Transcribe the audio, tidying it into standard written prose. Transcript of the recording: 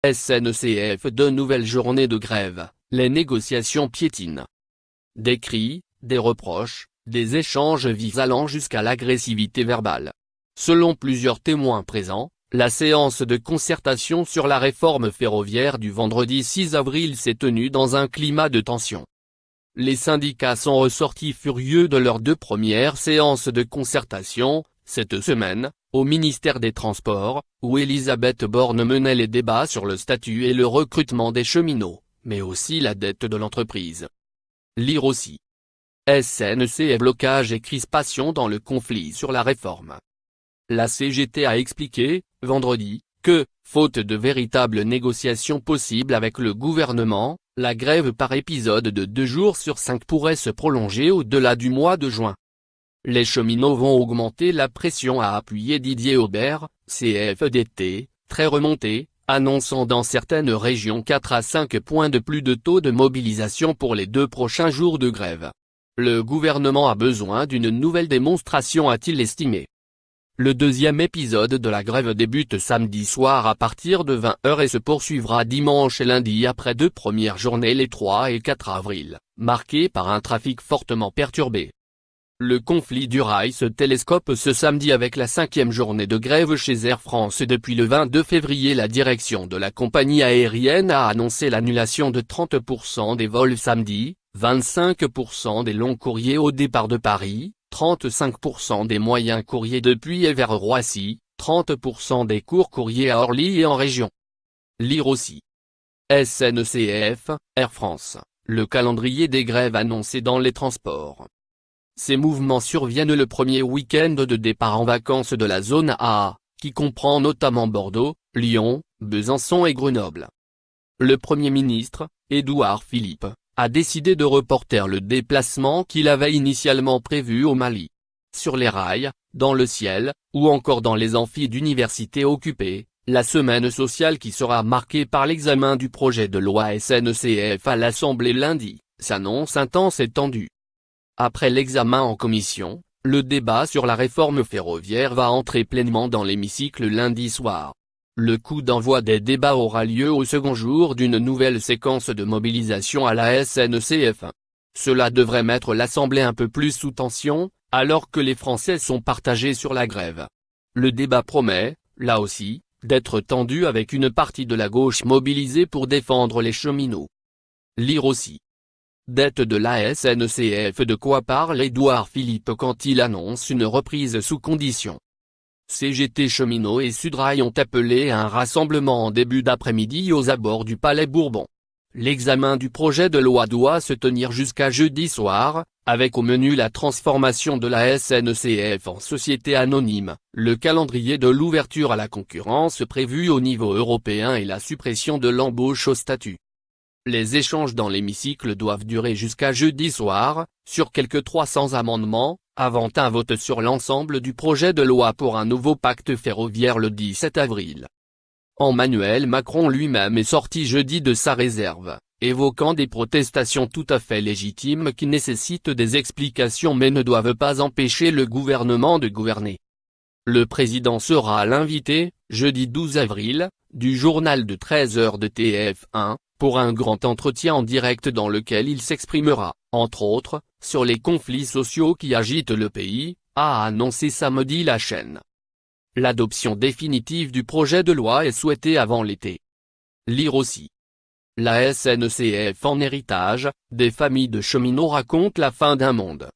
SNCF de nouvelles journées de grève, les négociations piétinent. Des cris, des reproches, des échanges vifs allant jusqu'à l'agressivité verbale. Selon plusieurs témoins présents, la séance de concertation sur la réforme ferroviaire du vendredi 6 avril s'est tenue dans un climat de tension. Les syndicats sont ressortis furieux de leurs deux premières séances de concertation, cette semaine, au ministère des Transports, où Elisabeth Borne menait les débats sur le statut et le recrutement des cheminots, mais aussi la dette de l'entreprise. Lire aussi. SNCF blocage et crispation dans le conflit sur la réforme. La CGT a expliqué, vendredi, que, faute de véritables négociations possibles avec le gouvernement, la grève par épisode de 2 jours sur 5 pourrait se prolonger au-delà du mois de juin. Les cheminots vont augmenter la pression, a appuyé Didier Aubert, CFDT, très remonté, annonçant dans certaines régions 4 à 5 points de plus de taux de mobilisation pour les 2 prochains jours de grève. Le gouvernement a besoin d'une nouvelle démonstration, a-t-il estimé. Le deuxième épisode de la grève débute samedi soir à partir de 20 h et se poursuivra dimanche et lundi après 2 premières journées les 3 et 4 avril, marquées par un trafic fortement perturbé. Le conflit du rail se télescope ce samedi avec la 5e journée de grève chez Air France. Depuis le 22 février, la direction de la compagnie aérienne a annoncé l'annulation de 30% des vols samedi, 25% des longs courriers au départ de Paris, 35% des moyens courriers depuis et vers Roissy, 30% des courts courriers à Orly et en région. Lire aussi. SNCF, Air France, le calendrier des grèves annoncées dans les transports. Ces mouvements surviennent le premier week-end de départ en vacances de la zone A, qui comprend notamment Bordeaux, Lyon, Besançon et Grenoble. Le Premier ministre, Édouard Philippe, a décidé de reporter le déplacement qu'il avait initialement prévu au Mali. Sur les rails, dans le ciel, ou encore dans les amphis d'universités occupées, la semaine sociale qui sera marquée par l'examen du projet de loi SNCF à l'Assemblée lundi, s'annonce intense et tendue. Après l'examen en commission, le débat sur la réforme ferroviaire va entrer pleinement dans l'hémicycle lundi soir. Le coup d'envoi des débats aura lieu au second jour d'une nouvelle séquence de mobilisation à la SNCF. Cela devrait mettre l'Assemblée un peu plus sous tension, alors que les Français sont partagés sur la grève. Le débat promet, là aussi, d'être tendu avec une partie de la gauche mobilisée pour défendre les cheminots. Lire aussi. Dette de la SNCF. De quoi parle Édouard Philippe quand il annonce une reprise sous condition? CGT cheminots et Sudrail ont appelé à un rassemblement en début d'après-midi aux abords du Palais Bourbon. L'examen du projet de loi doit se tenir jusqu'à jeudi soir, avec au menu la transformation de la SNCF en société anonyme, le calendrier de l'ouverture à la concurrence prévu au niveau européen et la suppression de l'embauche au statut. Les échanges dans l'hémicycle doivent durer jusqu'à jeudi soir, sur quelques 300 amendements, avant un vote sur l'ensemble du projet de loi pour un nouveau pacte ferroviaire le 17 avril. Emmanuel Macron lui-même est sorti jeudi de sa réserve, évoquant des protestations tout à fait légitimes qui nécessitent des explications mais ne doivent pas empêcher le gouvernement de gouverner. Le président sera l'invité, jeudi 12 avril, du journal de 13 h de TF1, pour un grand entretien en direct dans lequel il s'exprimera, entre autres, sur les conflits sociaux qui agitent le pays, a annoncé samedi la chaîne. L'adoption définitive du projet de loi est souhaitée avant l'été. Lire aussi. La SNCF en héritage, des familles de cheminots racontent la fin d'un monde.